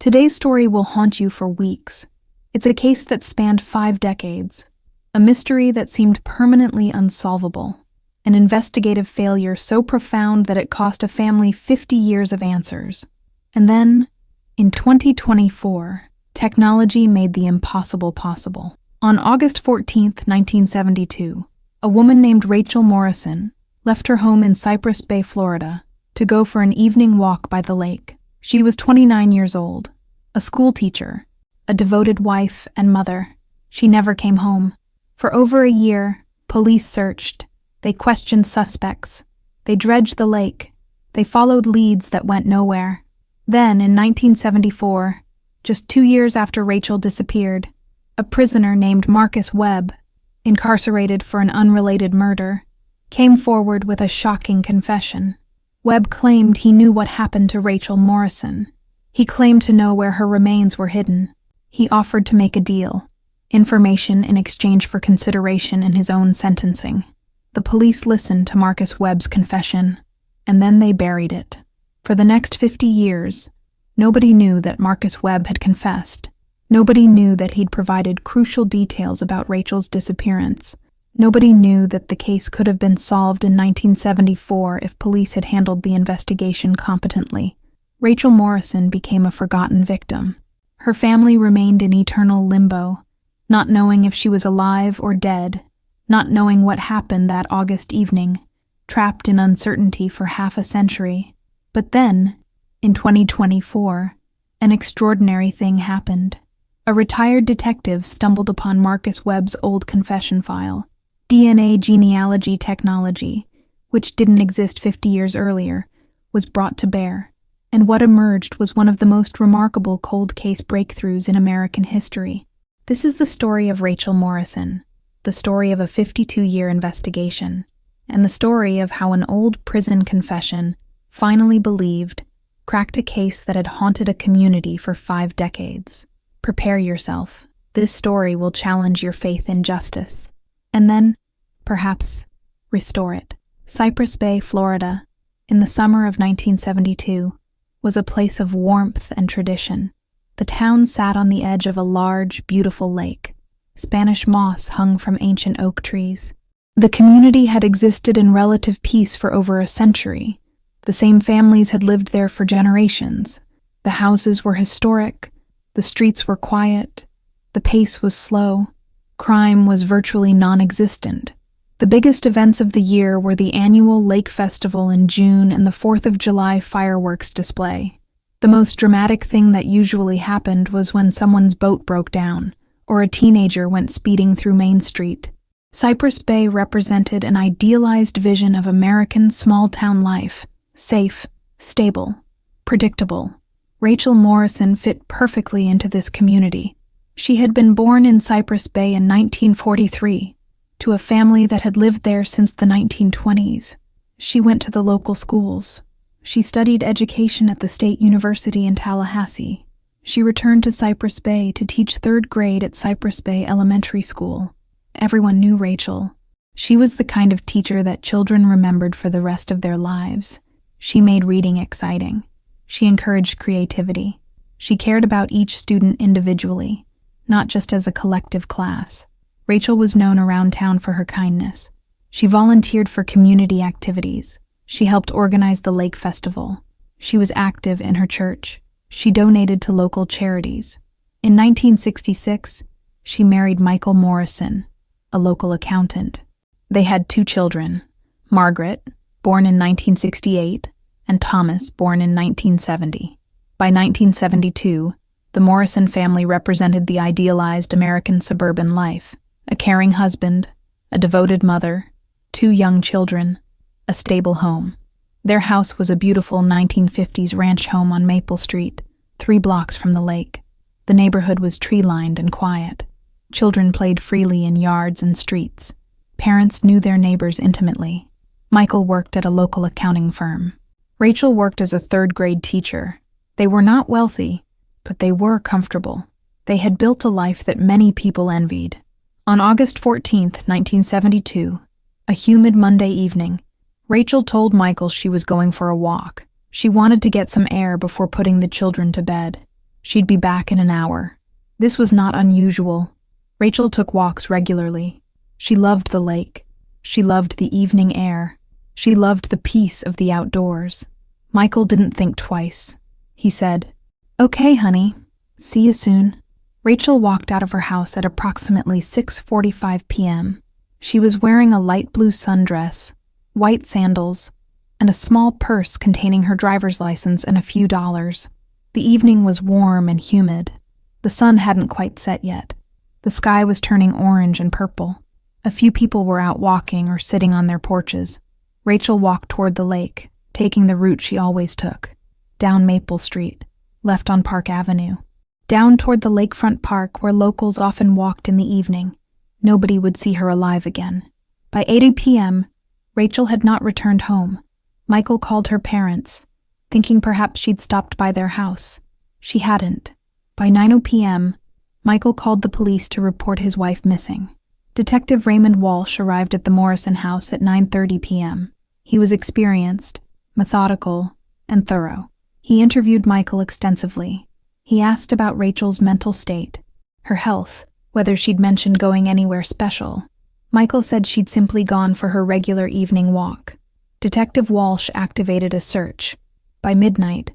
Today's story will haunt you for weeks. It's a case that spanned 5 decades, a mystery that seemed permanently unsolvable, an investigative failure so profound that it cost a family 50 years of answers. And then, in 2024, technology made the impossible possible. On August 14, 1972, a woman named Rachel Morrison left her home in Cypress Bay, Florida, to go for an evening walk by the lake. She was 29 years old, a school teacher, a devoted wife and mother. She never came home. For over a year, police searched. They questioned suspects. They dredged the lake. They followed leads that went nowhere. Then, in 1974, just 2 years after Rachel disappeared, a prisoner named Marcus Webb, incarcerated for an unrelated murder, came forward with a shocking confession. Webb claimed he knew what happened to Rachel Morrison. He claimed to know where her remains were hidden. He offered to make a deal, information in exchange for consideration in his own sentencing. The police listened to Marcus Webb's confession, and then they buried it. For the next 50 years, nobody knew that Marcus Webb had confessed. Nobody knew that he'd provided crucial details about Rachel's disappearance. Nobody knew that the case could have been solved in 1974 if police had handled the investigation competently. Rachel Morrison became a forgotten victim. Her family remained in eternal limbo, not knowing if she was alive or dead, not knowing what happened that August evening, trapped in uncertainty for half a century. But then, in 2024, an extraordinary thing happened. A retired detective stumbled upon Marcus Webb's old confession file, DNA genealogy technology, which didn't exist 50 years earlier, was brought to bear, and what emerged was one of the most remarkable cold case breakthroughs in American history. This is the story of Rachel Morrison, the story of a 52-year investigation, and the story of how an old prison confession, finally believed, cracked a case that had haunted a community for 5 decades. Prepare yourself. This story will challenge your faith in justice, and then, perhaps, restore it. Cypress Bay, Florida, in the summer of 1972, was a place of warmth and tradition. The town sat on the edge of a large, beautiful lake. Spanish moss hung from ancient oak trees. The community had existed in relative peace for over a century. The same families had lived there for generations. The houses were historic. The streets were quiet. The pace was slow. Crime was virtually non-existent. The biggest events of the year were the annual Lake Festival in June and the 4th of July fireworks display. The most dramatic thing that usually happened was when someone's boat broke down, or a teenager went speeding through Main Street. Cypress Bay represented an idealized vision of American small-town life, safe, stable, predictable. Rachel Morrison fit perfectly into this community. She had been born in Cypress Bay in 1943, to a family that had lived there since the 1920s. She went to the local schools. She studied education at the State University in Tallahassee. She returned to Cypress Bay to teach 3rd grade at Cypress Bay Elementary School. Everyone knew Rachel. She was the kind of teacher that children remembered for the rest of their lives. She made reading exciting. She encouraged creativity. She cared about each student individually, not just as a collective class. Rachel was known around town for her kindness. She volunteered for community activities. She helped organize the Lake Festival. She was active in her church. She donated to local charities. In 1966, she married Michael Morrison, a local accountant. They had 2 children, Margaret, born in 1968, and Thomas, born in 1970. By 1972, the Morrison family represented the idealized American suburban life: a caring husband, a devoted mother, 2 young children, a stable home. Their house was a beautiful 1950s ranch home on Maple Street, 3 blocks from the lake. The neighborhood was tree-lined and quiet. Children played freely in yards and streets. Parents knew their neighbors intimately. Michael worked at a local accounting firm. Rachel worked as a 3rd grade teacher. They were not wealthy, but they were comfortable. They had built a life that many people envied. On August 14, 1972, a humid Monday evening, Rachel told Michael she was going for a walk. She wanted to get some air before putting the children to bed. She'd be back in an hour. This was not unusual. Rachel took walks regularly. She loved the lake. She loved the evening air. She loved the peace of the outdoors. Michael didn't think twice. He said, "Okay, honey. See you soon." Rachel walked out of her house at approximately 6:45 p.m. She was wearing a light blue sundress, white sandals, and a small purse containing her driver's license and a few dollars. The evening was warm and humid. The sun hadn't quite set yet. The sky was turning orange and purple. A few people were out walking or sitting on their porches. Rachel walked toward the lake, taking the route she always took, down Maple Street, left on Park Avenue, down toward the lakefront park where locals often walked in the evening. Nobody would see her alive again. By 8 p.m., Rachel had not returned home. Michael called her parents, thinking perhaps she'd stopped by their house. She hadn't. By 9 p.m., Michael called the police to report his wife missing. Detective Raymond Walsh arrived at the Morrison house at 9:30 p.m. He was experienced, methodical, and thorough. He interviewed Michael extensively. He asked about Rachel's mental state, her health, whether she'd mentioned going anywhere special. Michael said she'd simply gone for her regular evening walk. Detective Walsh activated a search. By midnight,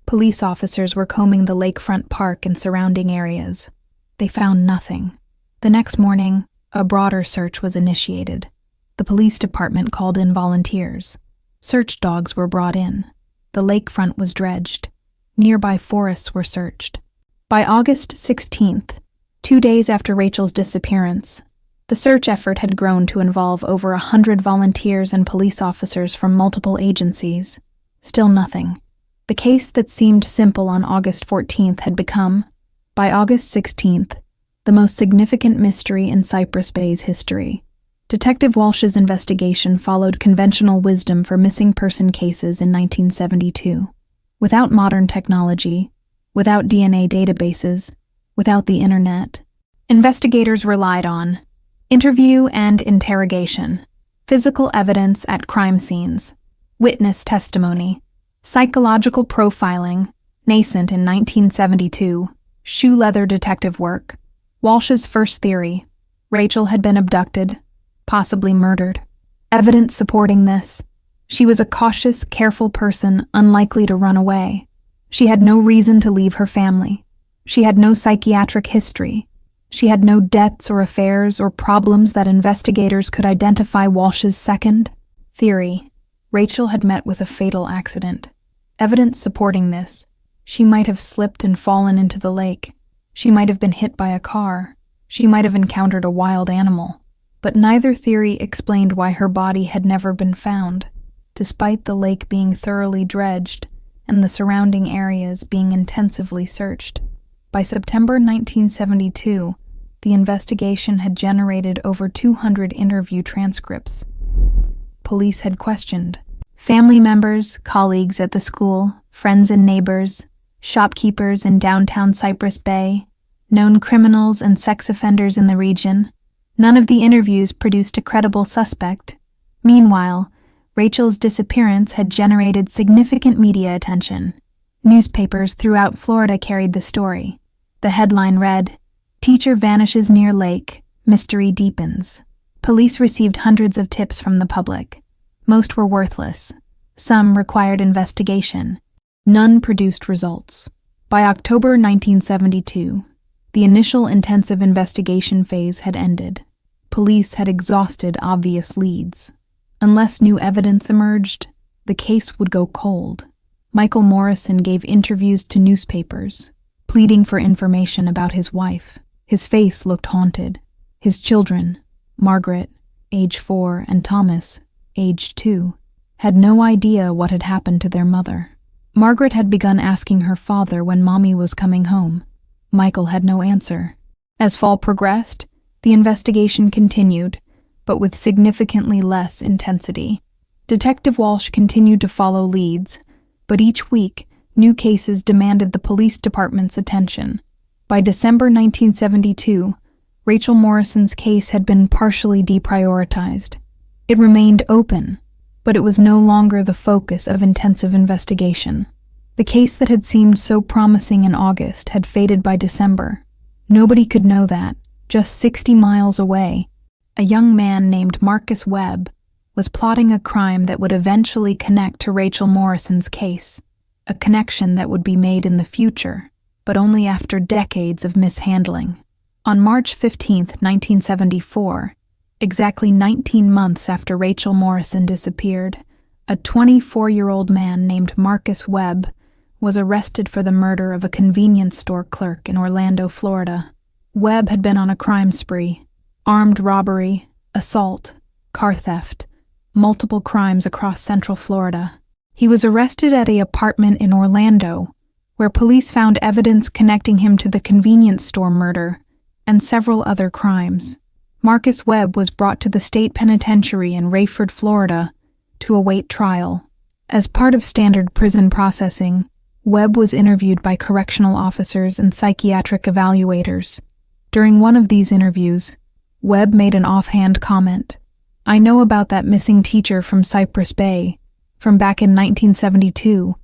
police officers were combing the lakefront park and surrounding areas. They found nothing. The next morning, a broader search was initiated. The police department called in volunteers. Search dogs were brought in. The lakefront was dredged. Nearby forests were searched. By August 16th, 2 days after Rachel's disappearance, the search effort had grown to involve over 100 volunteers and police officers from multiple agencies. Still nothing. The case that seemed simple on August 14th had become, by August 16th, the most significant mystery in Cypress Bay's history. Detective Walsh's investigation followed conventional wisdom for missing person cases in 1972. Without modern technology, without DNA databases, without the internet, investigators relied on interview and interrogation, physical evidence at crime scenes, witness testimony, psychological profiling, nascent in 1972, shoe leather detective work. Walsh's first theory: Rachel had been abducted, possibly murdered. Evidence supporting this: she was a cautious, careful person, unlikely to run away. She had no reason to leave her family. She had no psychiatric history. She had no debts or affairs or problems that investigators could identify. Walsh's second theory: Rachel had met with a fatal accident. Evidence supporting this: she might have slipped and fallen into the lake. She might have been hit by a car. She might have encountered a wild animal. But neither theory explained why her body had never been found, despite the lake being thoroughly dredged and the surrounding areas being intensively searched. By September 1972, the investigation had generated over 200 interview transcripts. Police had questioned family members, colleagues at the school, friends and neighbors, shopkeepers in downtown Cypress Bay, known criminals and sex offenders in the region. None of the interviews produced a credible suspect. Meanwhile, Rachel's disappearance had generated significant media attention. Newspapers throughout Florida carried the story. The headline read, "Teacher vanishes near lake, mystery deepens." Police received hundreds of tips from the public. Most were worthless. Some required investigation. None produced results. By October 1972, the initial intensive investigation phase had ended. Police had exhausted obvious leads. Unless new evidence emerged, the case would go cold. Michael Morrison gave interviews to newspapers, pleading for information about his wife. His face looked haunted. His children, Margaret, age 4, and Thomas, age 2, had no idea what had happened to their mother. Margaret had begun asking her father when Mommy was coming home. Michael had no answer. As fall progressed, the investigation continued, but with significantly less intensity. Detective Walsh continued to follow leads, but each week, new cases demanded the police department's attention. By December 1972, Rachel Morrison's case had been partially deprioritized. It remained open, but it was no longer the focus of intensive investigation. The case that had seemed so promising in August had faded by December. Nobody could know that, just 60 miles away, a young man named Marcus Webb was plotting a crime that would eventually connect to Rachel Morrison's case, a connection that would be made in the future, but only after decades of mishandling. On March 15, 1974, exactly 19 months after Rachel Morrison disappeared, a 24-year-old man named Marcus Webb was arrested for the murder of a convenience store clerk in Orlando, Florida. Webb had been on a crime spree: armed robbery, assault, car theft, multiple crimes across Central Florida. He was arrested at an apartment in Orlando, where police found evidence connecting him to the convenience store murder and several other crimes. Marcus Webb was brought to the state penitentiary in Rayford, Florida, to await trial. As part of standard prison processing, Webb was interviewed by correctional officers and psychiatric evaluators. During one of these interviews, Webb made an offhand comment: "I know about that missing teacher from Cypress Bay, from back in 1972,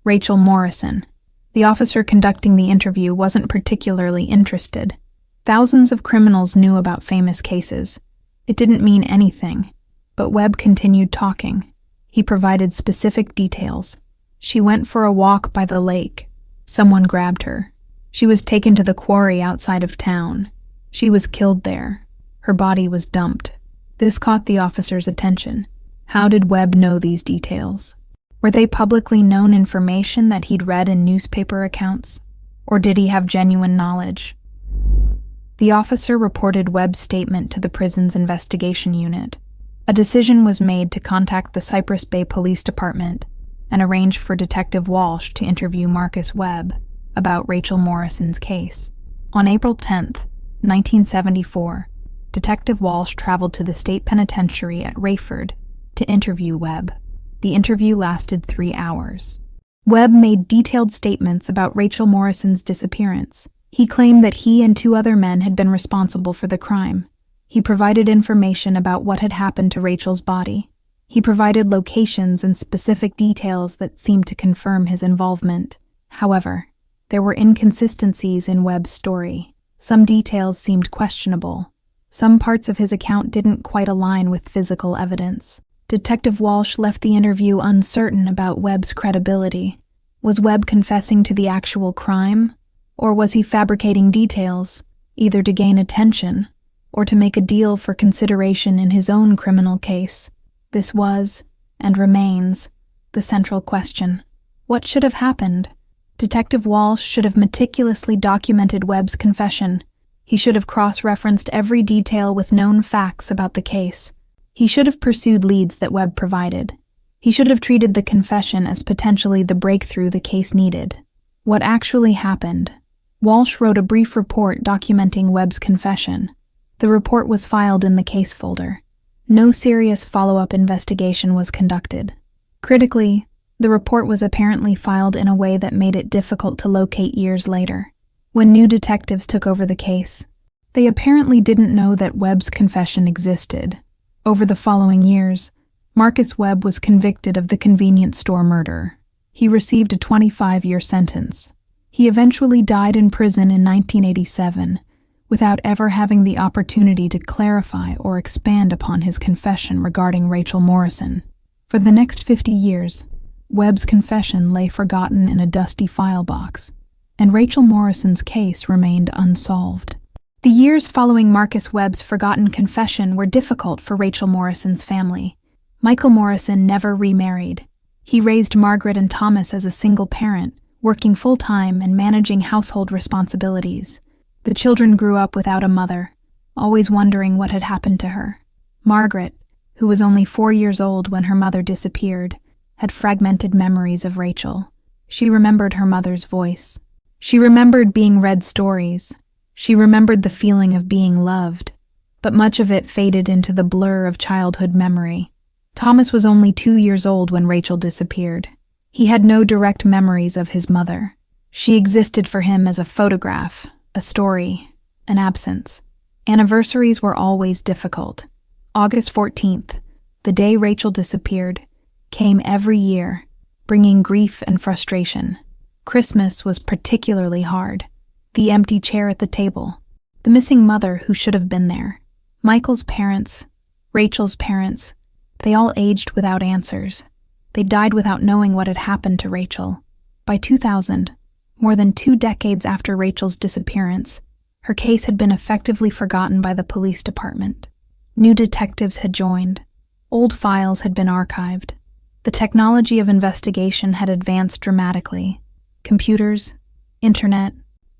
Rachel Morrison." The officer conducting the interview wasn't particularly interested. Thousands of criminals knew about famous cases. It didn't mean anything, but Webb continued talking. He provided specific details. She went for a walk by the lake. Someone grabbed her. She was taken to the quarry outside of town. She was killed there. Her body was dumped. This caught the officer's attention. How did Webb know these details? Were they publicly known information that he'd read in newspaper accounts? Or did he have genuine knowledge? The officer reported Webb's statement to the prison's investigation unit. A decision was made to contact the Cypress Bay Police Department and arrange for Detective Walsh to interview Marcus Webb about Rachel Morrison's case. On April 10, 1974, Detective Walsh traveled to the state penitentiary at Rayford to interview Webb. The interview lasted 3 hours. Webb made detailed statements about Rachel Morrison's disappearance. He claimed that he and 2 other men had been responsible for the crime. He provided information about what had happened to Rachel's body. He provided locations and specific details that seemed to confirm his involvement. However, there were inconsistencies in Webb's story. Some details seemed questionable. Some parts of his account didn't quite align with physical evidence. Detective Walsh left the interview uncertain about Webb's credibility. Was Webb confessing to the actual crime? Or was he fabricating details, either to gain attention or to make a deal for consideration in his own criminal case? This was, and remains, the central question. What should have happened? Detective Walsh should have meticulously documented Webb's confession. He should have cross-referenced every detail with known facts about the case. He should have pursued leads that Webb provided. He should have treated the confession as potentially the breakthrough the case needed. What actually happened? Walsh wrote a brief report documenting Webb's confession. The report was filed in the case folder. No serious follow-up investigation was conducted. Critically, the report was apparently filed in a way that made it difficult to locate years later. When new detectives took over the case, they apparently didn't know that Webb's confession existed. Over the following years, Marcus Webb was convicted of the convenience store murder. He received a 25-year sentence. He eventually died in prison in 1987, without ever having the opportunity to clarify or expand upon his confession regarding Rachel Morrison. For the next 50 years, Webb's confession lay forgotten in a dusty file box, and Rachel Morrison's case remained unsolved. The years following Marcus Webb's forgotten confession were difficult for Rachel Morrison's family. Michael Morrison never remarried. He raised Margaret and Thomas as a single parent, working full-time and managing household responsibilities. The children grew up without a mother, always wondering what had happened to her. Margaret, who was only 4 years old when her mother disappeared, had fragmented memories of Rachel. She remembered her mother's voice. She remembered being read stories. She remembered the feeling of being loved, but much of it faded into the blur of childhood memory. Thomas was only 2 years old when Rachel disappeared. He had no direct memories of his mother. She existed for him as a photograph, a story, an absence. Anniversaries were always difficult. August 14th, the day Rachel disappeared, came every year, bringing grief and frustration. Christmas was particularly hard. The empty chair at the table, the missing mother who should have been there, Michael's parents, Rachel's parents, they all aged without answers. They died without knowing what had happened to Rachel. By 2000, more than 2 decades after Rachel's disappearance, her case had been effectively forgotten by the police department. New detectives had joined. Old files had been archived. The technology of investigation had advanced dramatically. Computers, internet,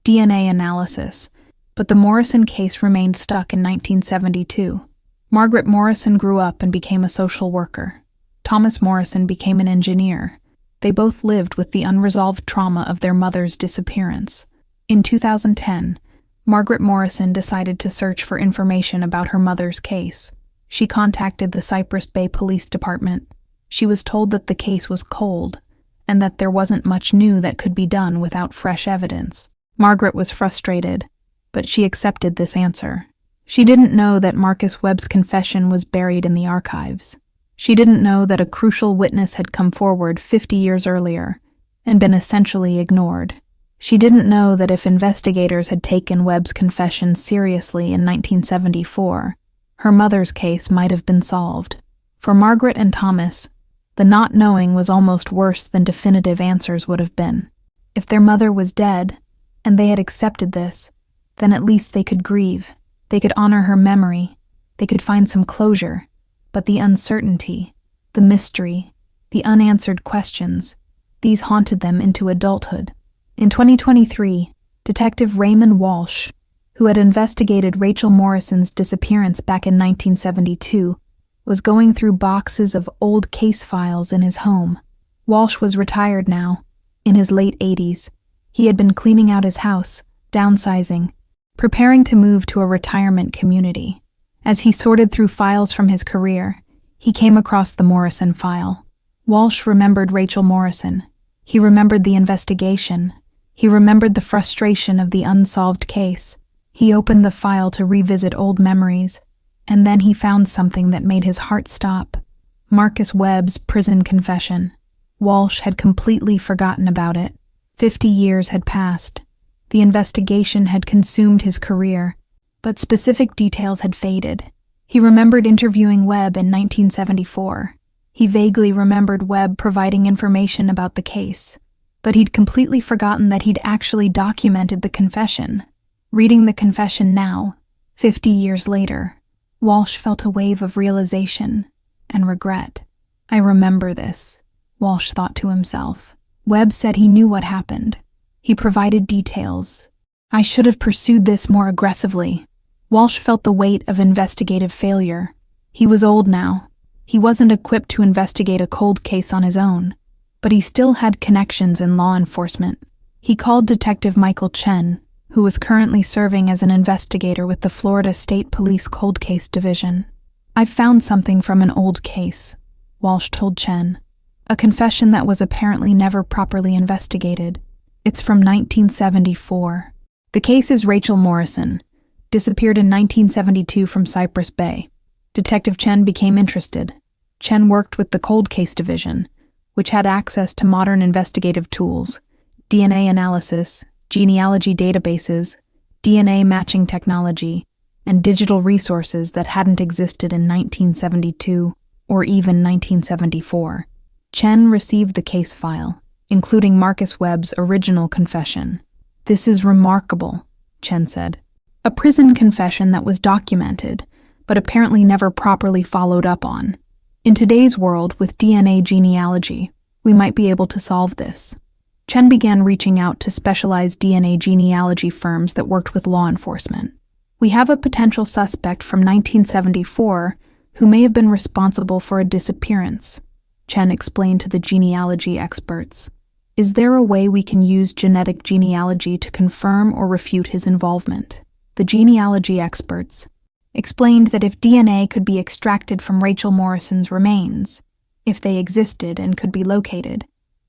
DNA analysis. But the Morrison case remained stuck in 1972. Margaret Morrison grew up and became a social worker. Thomas Morrison became an engineer. They both lived with the unresolved trauma of their mother's disappearance. In 2010, Margaret Morrison decided to search for information about her mother's case. She contacted the Cypress Bay Police Department. She was told that the case was cold and that there wasn't much new that could be done without fresh evidence. Margaret was frustrated, but she accepted this answer. She didn't know that Marcus Webb's confession was buried in the archives. She didn't know that a crucial witness had come forward 50 years earlier and been essentially ignored. She didn't know that if investigators had taken Webb's confession seriously in 1974, her mother's case might have been solved. For Margaret and Thomas, the not knowing was almost worse than definitive answers would have been. If their mother was dead, and they had accepted this, then at least they could grieve. They could honor her memory. They could find some closure. But the uncertainty, the mystery, the unanswered questions, these haunted them into adulthood. In 2023, Detective Raymond Walsh, who had investigated Rachel Morrison's disappearance back in 1972, was going through boxes of old case files in his home. Walsh was retired now, in his late 80s. He had been cleaning out his house, downsizing, preparing to move to a retirement community. As he sorted through files from his career, he came across the Morrison file. Walsh remembered Rachel Morrison. He remembered the investigation. He remembered the frustration of the unsolved case. He opened the file to revisit old memories, and then he found something that made his heart stop. Marcus Webb's prison confession. Walsh had completely forgotten about it. 50 years had passed. The investigation had consumed his career, but specific details had faded. He remembered interviewing Webb in 1974. He vaguely remembered Webb providing information about the case, but he'd completely forgotten that he'd actually documented the confession. Reading the confession now, 50 years later, Walsh felt a wave of realization and regret. I remember this, Walsh thought to himself. Webb said he knew what happened. He provided details. I should have pursued this more aggressively. Walsh felt the weight of investigative failure. He was old now. He wasn't equipped to investigate a cold case on his own, but he still had connections in law enforcement. He called Detective Michael Chen, who was currently serving as an investigator with the Florida State Police Cold Case Division. I've found something from an old case, Walsh told Chen. A confession that was apparently never properly investigated. It's from 1974. The case is Rachel Morrison, disappeared in 1972 from Cypress Bay. Detective Chen became interested. Chen worked with the Cold Case Division, which had access to modern investigative tools, DNA analysis, genealogy databases, DNA matching technology, and digital resources that hadn't existed in 1972 or even 1974. Chen received the case file, including Marcus Webb's original confession. This is remarkable, Chen said. A prison confession that was documented, but apparently never properly followed up on. In today's world, with DNA genealogy, we might be able to solve this. Chen began reaching out to specialized DNA genealogy firms that worked with law enforcement. We have a potential suspect from 1974 who may have been responsible for a disappearance, Chen explained to the genealogy experts. Is there a way we can use genetic genealogy to confirm or refute his involvement? The genealogy experts explained that if DNA could be extracted from Rachel Morrison's remains, if they existed and could be located,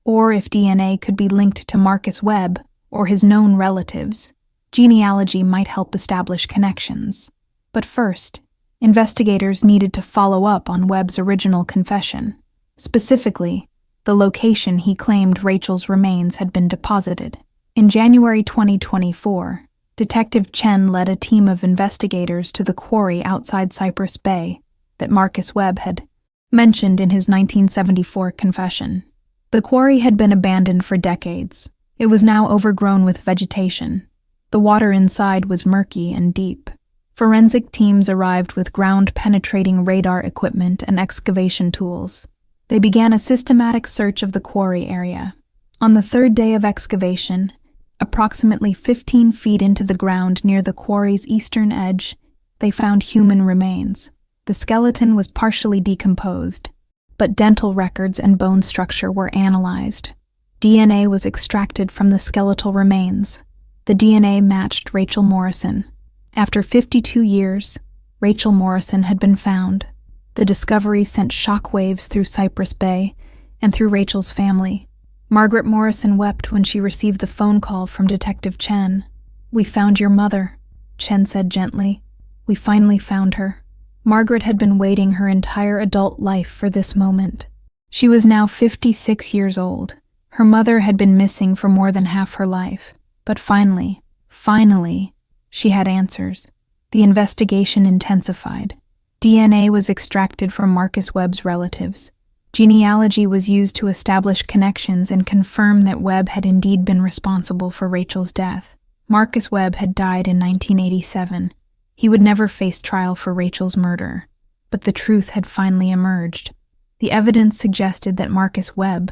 or if DNA could be linked to Marcus Webb or his known relatives, genealogy might help establish connections. But first, investigators needed to follow up on Webb's original confession. Specifically, the location he claimed Rachel's remains had been deposited. In January 2024, Detective Chen led a team of investigators to the quarry outside Cypress Bay that Marcus Webb had mentioned in his 1974 confession. The quarry had been abandoned for decades. It was now overgrown with vegetation. The water inside was murky and deep. Forensic teams arrived with ground-penetrating radar equipment and excavation tools. They began a systematic search of the quarry area. On the third day of excavation, approximately 15 feet into the ground near the quarry's eastern edge, they found human remains. The skeleton was partially decomposed, but dental records and bone structure were analyzed. DNA was extracted from the skeletal remains. The DNA matched Rachel Morrison. After 52 years, Rachel Morrison had been found. The discovery sent shockwaves through Cypress Bay and through Rachel's family. Margaret Morrison wept when she received the phone call from Detective Chen. "We found your mother," Chen said gently. "We finally found her." Margaret had been waiting her entire adult life for this moment. She was now 56 years old. Her mother had been missing for more than half her life. But finally, she had answers. The investigation intensified. DNA was extracted from Marcus Webb's relatives. Genealogy was used to establish connections and confirm that Webb had indeed been responsible for Rachel's death. Marcus Webb had died in 1987. He would never face trial for Rachel's murder. But the truth had finally emerged. The evidence suggested that Marcus Webb,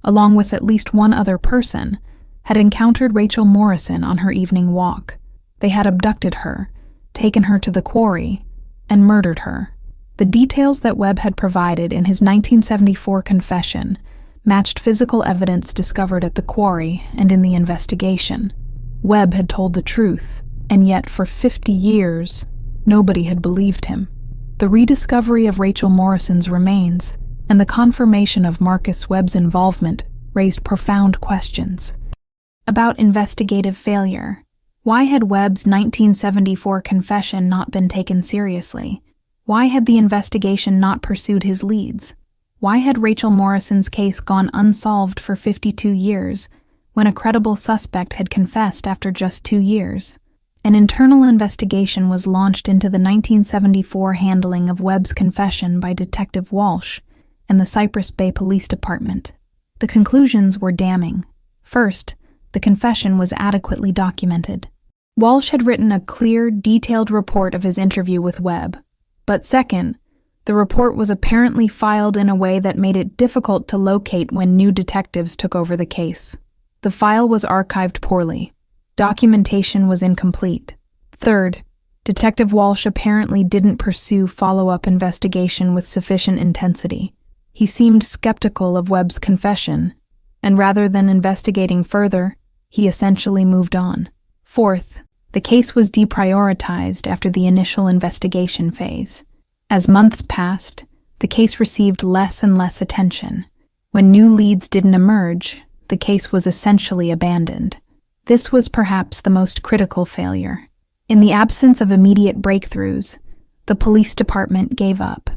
along with at least one other person, had encountered Rachel Morrison on her evening walk. They had abducted her, taken her to the quarry, and murdered her. The details that Webb had provided in his 1974 confession matched physical evidence discovered at the quarry and in the investigation. Webb had told the truth, and yet for 50 years, nobody had believed him. The rediscovery of Rachel Morrison's remains and the confirmation of Marcus Webb's involvement raised profound questions. About investigative failure. Why had Webb's 1974 confession not been taken seriously? Why had the investigation not pursued his leads? Why had Rachel Morrison's case gone unsolved for 52 years, when a credible suspect had confessed after just 2 years? An internal investigation was launched into the 1974 handling of Webb's confession by Detective Walsh and the Cypress Bay Police Department. The conclusions were damning. First, the confession was adequately documented. Walsh had written a clear, detailed report of his interview with Webb. But second, the report was apparently filed in a way that made it difficult to locate when new detectives took over the case. The file was archived poorly. Documentation was incomplete. Third, Detective Walsh apparently didn't pursue follow-up investigation with sufficient intensity. He seemed skeptical of Webb's confession, and rather than investigating further, he essentially moved on. Fourth, the case was deprioritized after the initial investigation phase. As months passed, the case received less and less attention. When new leads didn't emerge, the case was essentially abandoned. This was perhaps the most critical failure. In the absence of immediate breakthroughs, the police department gave up.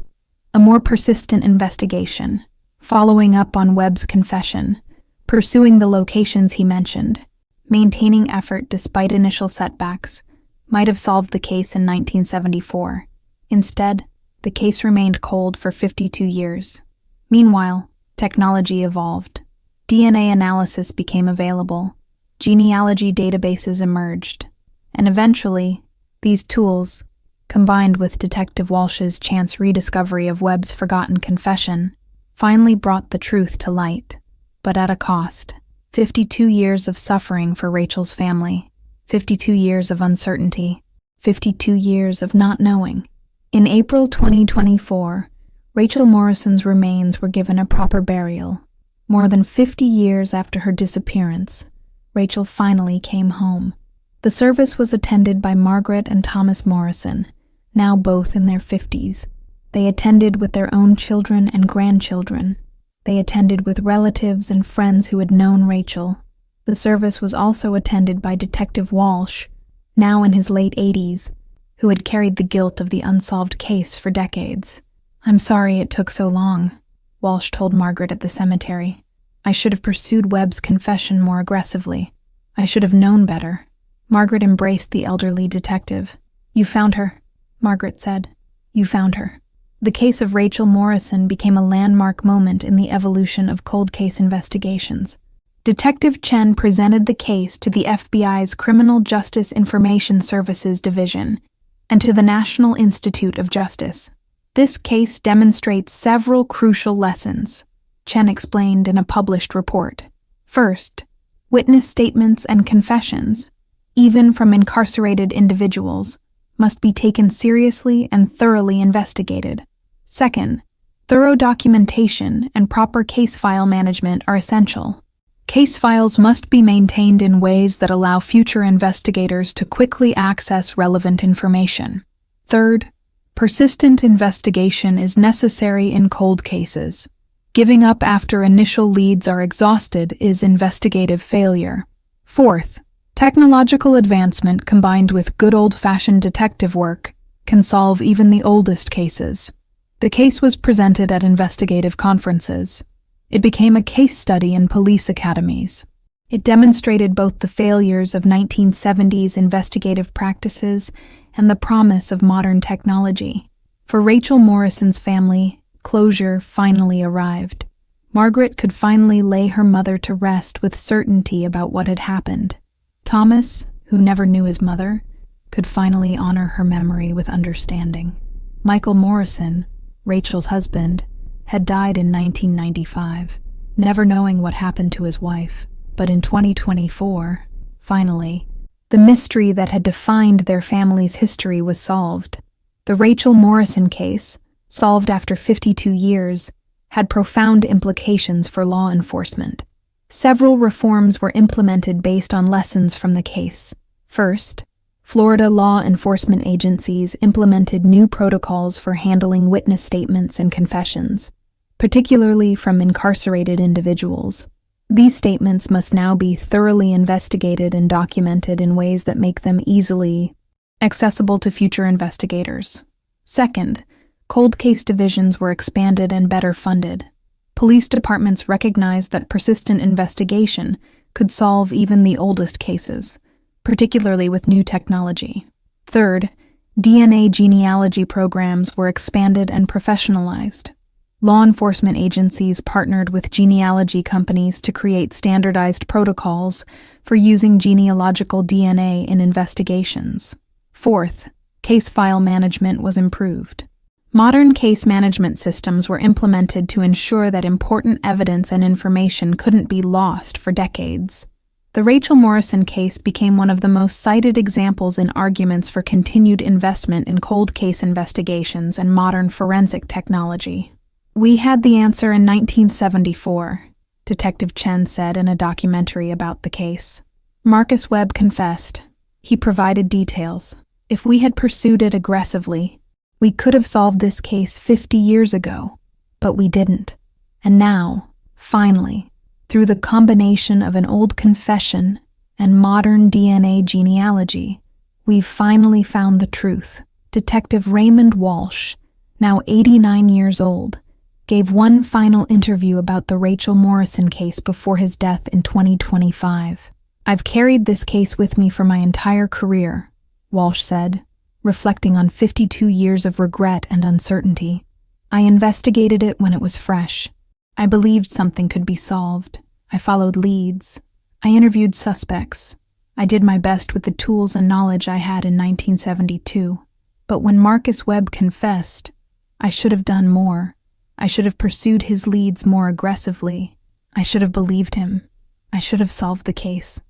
A more persistent investigation, following up on Webb's confession, pursuing the locations he mentioned, maintaining effort despite initial setbacks, might have solved the case in 1974. Instead, the case remained cold for 52 years. Meanwhile, technology evolved. DNA analysis became available. Genealogy databases emerged. And eventually, these tools, combined with Detective Walsh's chance rediscovery of Webb's forgotten confession, finally brought the truth to light. But at a cost. 52 years of suffering for Rachel's family. 52 years of uncertainty. 52 years of not knowing. In April 2024, Rachel Morrison's remains were given a proper burial. More than 50 years after her disappearance, Rachel finally came home. The service was attended by Margaret and Thomas Morrison, now both in their 50s. They attended with their own children and grandchildren. They attended with relatives and friends who had known Rachel. The service was also attended by Detective Walsh, now in his late 80s, who had carried the guilt of the unsolved case for decades. "I'm sorry it took so long," Walsh told Margaret at the cemetery. I should have pursued Webb's confession more aggressively. I should have known better. Margaret embraced the elderly detective. You found her, Margaret said. You found her. The case of Rachel Morrison became a landmark moment in the evolution of cold case investigations. Detective Chen presented the case to the FBI's Criminal Justice Information Services Division and to the National Institute of Justice. This case demonstrates several crucial lessons, Chen explained in a published report. First, witness statements and confessions, even from incarcerated individuals, must be taken seriously and thoroughly investigated. Second, thorough documentation and proper case file management are essential. Case files must be maintained in ways that allow future investigators to quickly access relevant information. Third, persistent investigation is necessary in cold cases. Giving up after initial leads are exhausted is investigative failure. Fourth, technological advancement combined with good old-fashioned detective work can solve even the oldest cases. The case was presented at investigative conferences. It became a case study in police academies. It demonstrated both the failures of 1970s investigative practices and the promise of modern technology. For Rachel Morrison's family, closure finally arrived. Margaret could finally lay her mother to rest with certainty about what had happened. Thomas, who never knew his mother, could finally honor her memory with understanding. Michael Morrison, Rachel's husband, had died in 1995, never knowing what happened to his wife. But in 2024, finally, the mystery that had defined their family's history was solved. The Rachel Morrison case, solved after 52 years, had profound implications for law enforcement. Several reforms were implemented based on lessons from the case. First, Florida law enforcement agencies implemented new protocols for handling witness statements and confessions, particularly from incarcerated individuals. These statements must now be thoroughly investigated and documented in ways that make them easily accessible to future investigators. Second, cold case divisions were expanded and better funded. Police departments recognized that persistent investigation could solve even the oldest cases, particularly with new technology. Third, DNA genealogy programs were expanded and professionalized. Law enforcement agencies partnered with genealogy companies to create standardized protocols for using genealogical DNA in investigations. Fourth, case file management was improved. Modern case management systems were implemented to ensure that important evidence and information couldn't be lost for decades. The Rachel Morrison case became one of the most cited examples in arguments for continued investment in cold case investigations and modern forensic technology. We had the answer in 1974, Detective Chen said in a documentary about the case. Marcus Webb confessed. He provided details. If we had pursued it aggressively, we could have solved this case 50 years ago, but we didn't. And now, finally, through the combination of an old confession and modern DNA genealogy, we've finally found the truth. Detective Raymond Walsh, now 89 years old, gave one final interview about the Rachel Morrison case before his death in 2025. I've carried this case with me for my entire career, Walsh said, reflecting on 52 years of regret and uncertainty. I investigated it when it was fresh. I believed something could be solved. I followed leads. I interviewed suspects. I did my best with the tools and knowledge I had in 1972. But when Marcus Webb confessed, I should have done more. I should have pursued his leads more aggressively. I should have believed him. I should have solved the case.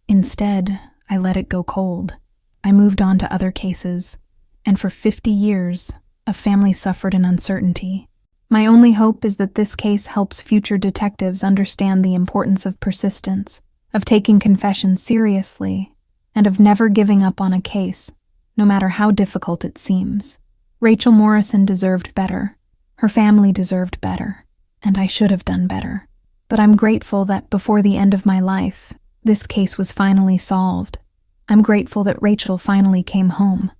Instead, I let it go cold. I moved on to other cases, and for 50 years, a family suffered in uncertainty. My only hope is that this case helps future detectives understand the importance of persistence, of taking confessions seriously, and of never giving up on a case, no matter how difficult it seems. Rachel Morrison deserved better. Her family deserved better, and I should have done better. But I'm grateful that before the end of my life, this case was finally solved. I'm grateful that Rachel finally came home.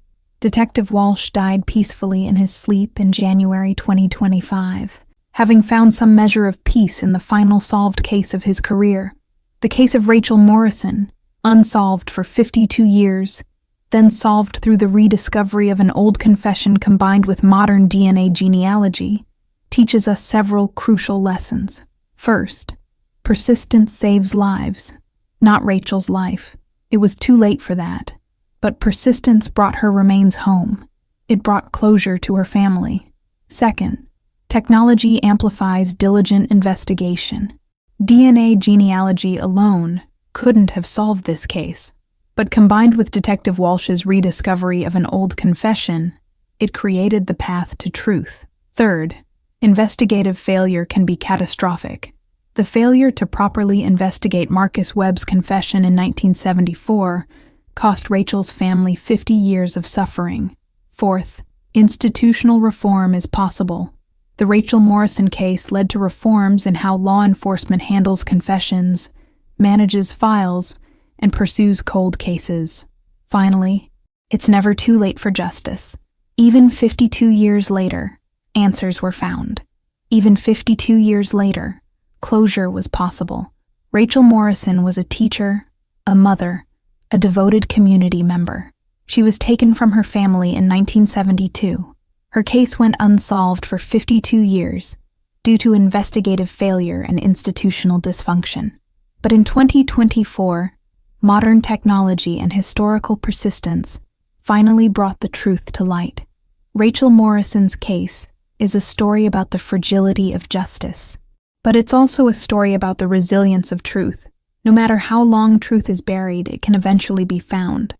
Detective Walsh died peacefully in his sleep in January 2025, having found some measure of peace in the final solved case of his career, the case of Rachel Morrison, unsolved for 52 years, then solved through the rediscovery of an old confession combined with modern DNA genealogy, teaches us several crucial lessons. First, persistence saves lives. Not Rachel's life. It was too late for that. But persistence brought her remains home. It brought closure to her family. Second, technology amplifies diligent investigation. DNA genealogy alone couldn't have solved this case, but combined with Detective Walsh's rediscovery of an old confession, it created the path to truth. Third, investigative failure can be catastrophic. The failure to properly investigate Marcus Webb's confession in 1974 cost Rachel's family 50 years of suffering. Fourth, institutional reform is possible. The Rachel Morrison case led to reforms in how law enforcement handles confessions, manages files, and pursues cold cases. Finally, it's never too late for justice. Even 52 years later, answers were found. Even 52 years later, closure was possible. Rachel Morrison was a teacher, a mother, a devoted community member. She was taken from her family in 1972. Her case went unsolved for 52 years due to investigative failure and institutional dysfunction. But in 2024, modern technology and historical persistence finally brought the truth to light. Rachel Morrison's case is a story about the fragility of justice, but it's also a story about the resilience of truth. No matter how long truth is buried, it can eventually be found.